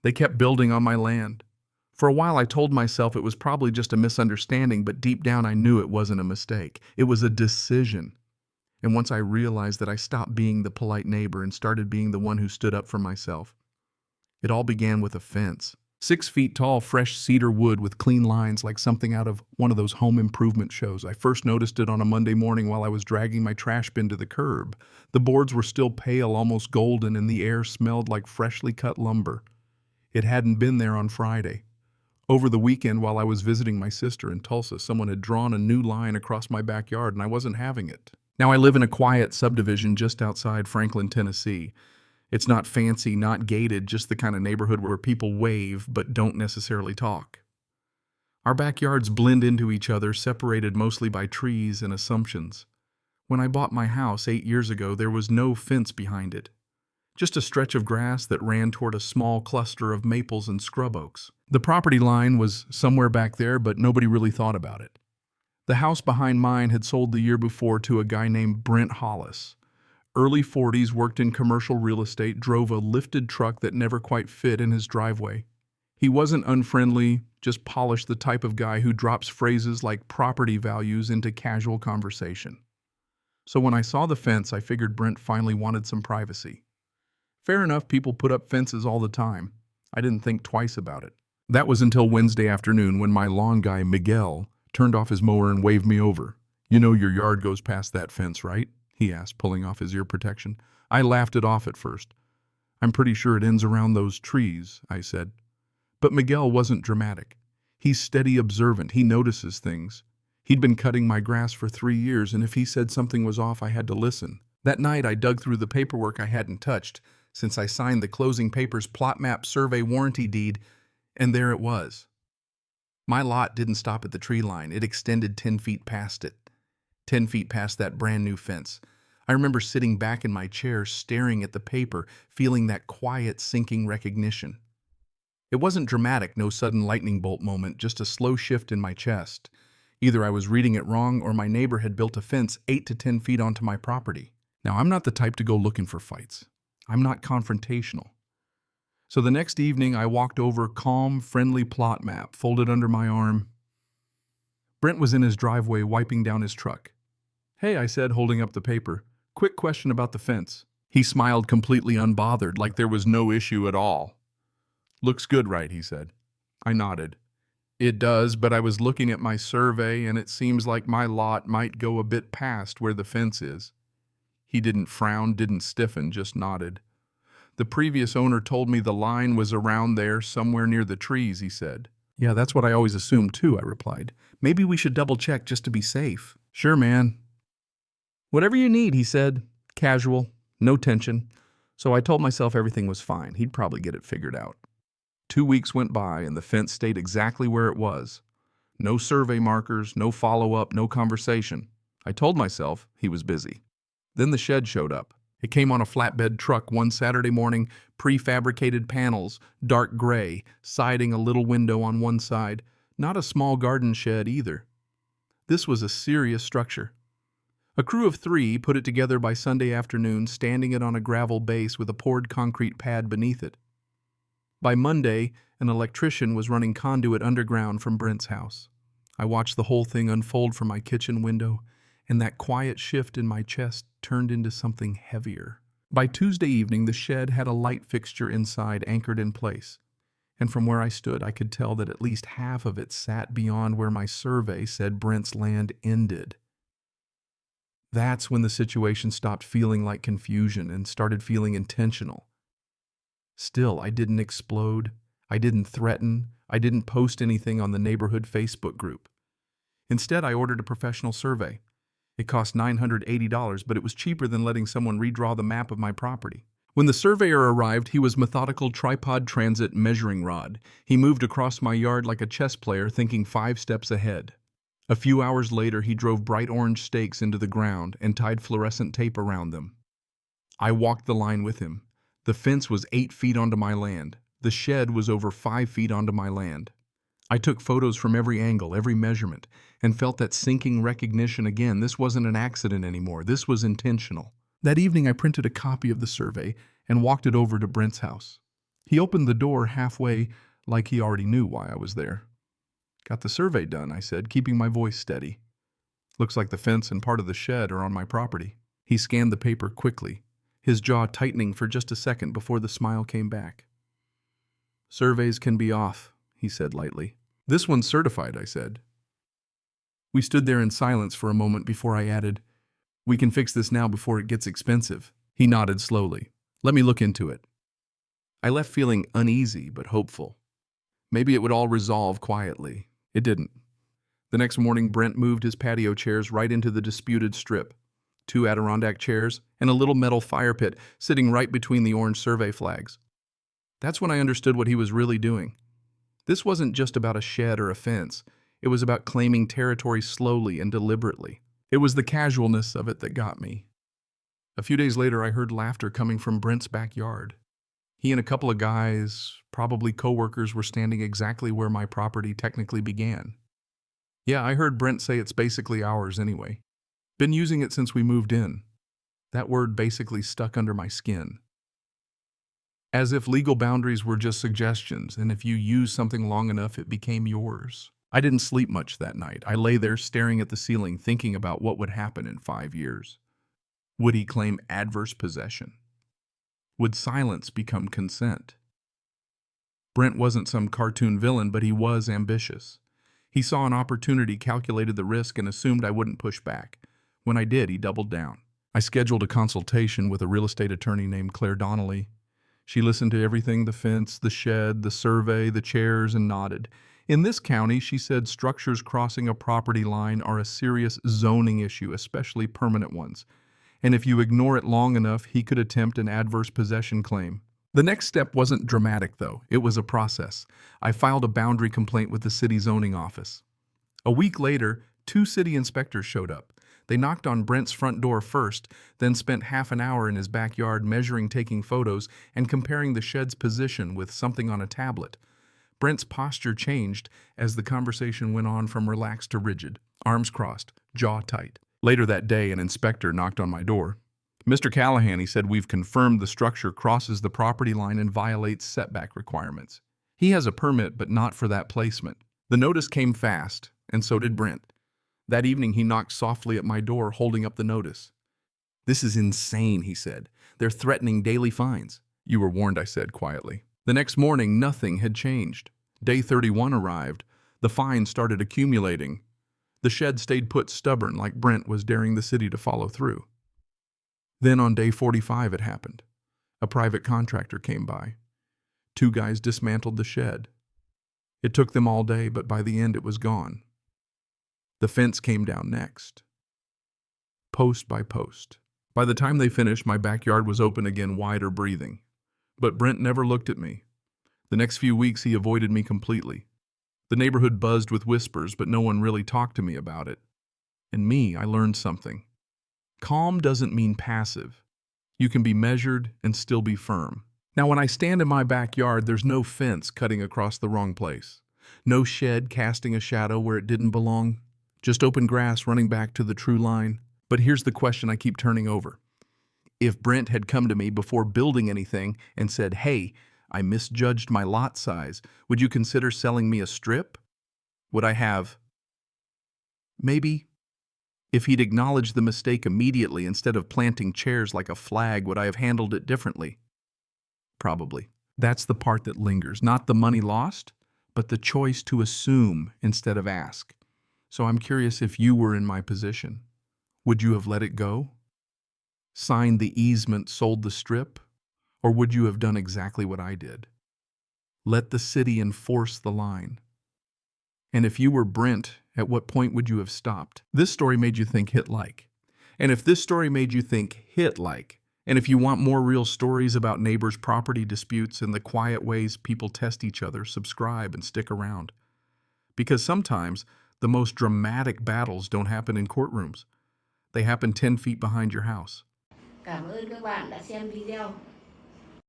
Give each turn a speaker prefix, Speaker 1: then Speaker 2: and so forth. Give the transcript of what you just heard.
Speaker 1: They kept building on my land. For a while I told myself it was probably just a misunderstanding, but deep down I knew it wasn't a mistake. It was a decision. And once I realized that, I stopped being the polite neighbor and started being the one who stood up for myself. It all began with a fence. 6 feet tall, fresh cedar wood with clean lines like something out of one of those home improvement shows. I first noticed it on a Monday morning while I was dragging my trash bin to the curb. The boards were still pale, almost golden, and the air smelled like freshly cut lumber. It hadn't been there on Friday. Over the weekend, while I was visiting my sister in Tulsa, someone had drawn a new line across my backyard, and I wasn't having it. Now I live in a quiet subdivision just outside Franklin, Tennessee. It's not fancy, not gated, just the kind of neighborhood where people wave but don't necessarily talk. Our backyards blend into each other, separated mostly by trees and assumptions. When I bought my house 8 years ago, there was no fence behind it. Just a stretch of grass that ran toward a small cluster of maples and scrub oaks. The property line was somewhere back there, but nobody really thought about it. The house behind mine had sold the year before to a guy named Brent Hollis. Early 40s, worked in commercial real estate, drove a lifted truck that never quite fit in his driveway. He wasn't unfriendly, just polished, the type of guy who drops phrases like property values into casual conversation. So when I saw the fence, I figured Brent finally wanted some privacy. Fair enough, people put up fences all the time. I didn't think twice about it. That was until Wednesday afternoon when my lawn guy, Miguel, turned off his mower and waved me over. "You know your yard goes past that fence, right?" he asked, pulling off his ear protection. I laughed it off at first. "I'm pretty sure it ends around those trees," I said. But Miguel wasn't dramatic. He's steady observant. He notices things. He'd been cutting my grass for 3 years, and if he said something was off, I had to listen. That night, I dug through the paperwork I hadn't touched since I signed the closing papers, plot map, survey, warranty deed, and there it was. My lot didn't stop at the tree line. It extended 10 feet past it. 10 feet past that brand new fence. I remember sitting back in my chair, staring at the paper, feeling that quiet, sinking recognition. It wasn't dramatic, no sudden lightning bolt moment, just a slow shift in my chest. Either I was reading it wrong or my neighbor had built a fence 8 to 10 feet onto my property. Now, I'm not the type to go looking for fights. I'm not confrontational. So the next evening, I walked over, calm, friendly plot map, folded under my arm. Brent was in his driveway, wiping down his truck. "Hey," I said, holding up the paper. "Quick question about the fence." He smiled, completely unbothered, like there was no issue at all. "Looks good, right?" he said. I nodded. "It does, but I was looking at my survey, and it seems like my lot might go a bit past where the fence is." He didn't frown, didn't stiffen, just nodded. "The previous owner told me the line was around there, somewhere near the trees," he said. "Yeah, that's what I always assumed too," I replied. "Maybe we should double check just to be safe." "Sure, man." "Whatever you need," he said. Casual, no tension. So I told myself everything was fine. He'd probably get it figured out. 2 weeks went by and the fence stayed exactly where it was. No survey markers, no follow-up, no conversation. I told myself he was busy. Then the shed showed up. It came on a flatbed truck one Saturday morning, prefabricated panels, dark gray, siding, a little window on one side. Not a small garden shed either. This was a serious structure. A crew of 3 put it together by Sunday afternoon, standing it on a gravel base with a poured concrete pad beneath it. By Monday, an electrician was running conduit underground from Brent's house. I watched the whole thing unfold from my kitchen window, and that quiet shift in my chest turned into something heavier. By Tuesday evening, the shed had a light fixture inside anchored in place, and from where I stood, I could tell that at least half of it sat beyond where my survey said Brent's land ended. That's when the situation stopped feeling like confusion and started feeling intentional. Still, I didn't explode, I didn't threaten, I didn't post anything on the neighborhood Facebook group. Instead, I ordered a professional survey. It cost $980, but it was cheaper than letting someone redraw the map of my property. When the surveyor arrived, he was methodical, tripod transit measuring rod. He moved across my yard like a chess player, thinking 5 steps ahead. A few hours later, he drove bright orange stakes into the ground and tied fluorescent tape around them. I walked the line with him. The fence was 8 feet onto my land. The shed was over 5 feet onto my land. I took photos from every angle, every measurement, and felt that sinking recognition again. This wasn't an accident anymore. This was intentional. That evening, I printed a copy of the survey and walked it over to Brent's house. He opened the door halfway, like he already knew why I was there. "Got the survey done," I said, keeping my voice steady. "Looks like the fence and part of the shed are on my property." He scanned the paper quickly, his jaw tightening for just a second before the smile came back. "Surveys can be off," he said lightly. "This one's certified," I said. We stood there in silence for a moment before I added, "We can fix this now before it gets expensive." He nodded slowly. "Let me look into it." I left feeling uneasy but hopeful. Maybe it would all resolve quietly. It didn't. The next morning, Brent moved his patio chairs right into the disputed strip. 2 Adirondack chairs and a little metal fire pit sitting right between the orange survey flags. That's when I understood what he was really doing. This wasn't just about a shed or a fence. It was about claiming territory slowly and deliberately. It was the casualness of it that got me. A few days later, I heard laughter coming from Brent's backyard. He and a couple of guys, probably coworkers, were standing exactly where my property technically began. "Yeah, I heard Brent say it's basically ours anyway. Been using it since we moved in." That word basically stuck under my skin. As if legal boundaries were just suggestions, and if you used something long enough, it became yours. I didn't sleep much that night. I lay there staring at the ceiling, thinking about what would happen in 5 years. Would he claim adverse possession? Would silence become consent? Brent wasn't some cartoon villain, but he was ambitious. He saw an opportunity, calculated the risk, and assumed I wouldn't push back. When I did, he doubled down. I scheduled a consultation with a real estate attorney named Claire Donnelly. She listened to everything: the fence, the shed, the survey, the chairs, and nodded. In this county, she said, structures crossing a property line are a serious zoning issue, especially permanent ones. And if you ignore it long enough, he could attempt an adverse possession claim. The next step wasn't dramatic, though. It was a process. I filed a boundary complaint with the city zoning office. A week later, 2 city inspectors showed up. They knocked on Brent's front door first, then spent half an hour in his backyard measuring, taking photos, and comparing the shed's position with something on a tablet. Brent's posture changed as the conversation went on from relaxed to rigid, arms crossed, jaw tight. Later that day, an inspector knocked on my door. "Mr. Callahan," he said, "we've confirmed the structure crosses the property line and violates setback requirements." He has a permit, but not for that placement. The notice came fast, and so did Brent. That evening, he knocked softly at my door, holding up the notice. "This is insane," he said. "They're threatening daily fines." "You were warned," I said quietly. The next morning, nothing had changed. Day 31 arrived. The fines started accumulating. The shed stayed put, stubborn, like Brent was daring the city to follow through. Then on day 45 it happened. A private contractor came by. 2 guys dismantled the shed. It took them all day, but by the end it was gone. The fence came down next, post by post. By the time they finished, my backyard was open again, wider breathing. But Brent never looked at me. The next few weeks he avoided me completely. The neighborhood buzzed with whispers, but no one really talked to me about it. And me, I learned something. Calm doesn't mean passive. You can be measured and still be firm. Now, when I stand in my backyard, there's no fence cutting across the wrong place. No shed casting a shadow where it didn't belong. Just open grass running back to the true line. But here's the question I keep turning over. If Brent had come to me before building anything and said, "Hey, I misjudged my lot size. Would you consider selling me a strip?" Would I have? Maybe. If he'd acknowledged the mistake immediately instead of planting chairs like a flag, would I have handled it differently? Probably. That's the part that lingers. Not the money lost, but the choice to assume instead of ask. So I'm curious, if you were in my position, would you have let it go? Signed the easement, sold the strip? Or would you have done exactly what I did? Let the city enforce the line. And if you were Brent, at what point would you have stopped? This story made you think, hit like. And if this story made you think, hit like. And if you want more real stories about neighbors' property disputes and the quiet ways people test each other, subscribe and stick around. Because sometimes the most dramatic battles don't happen in courtrooms. They happen 10 feet behind your house.
Speaker 2: Cảm ơn các bạn đã xem video.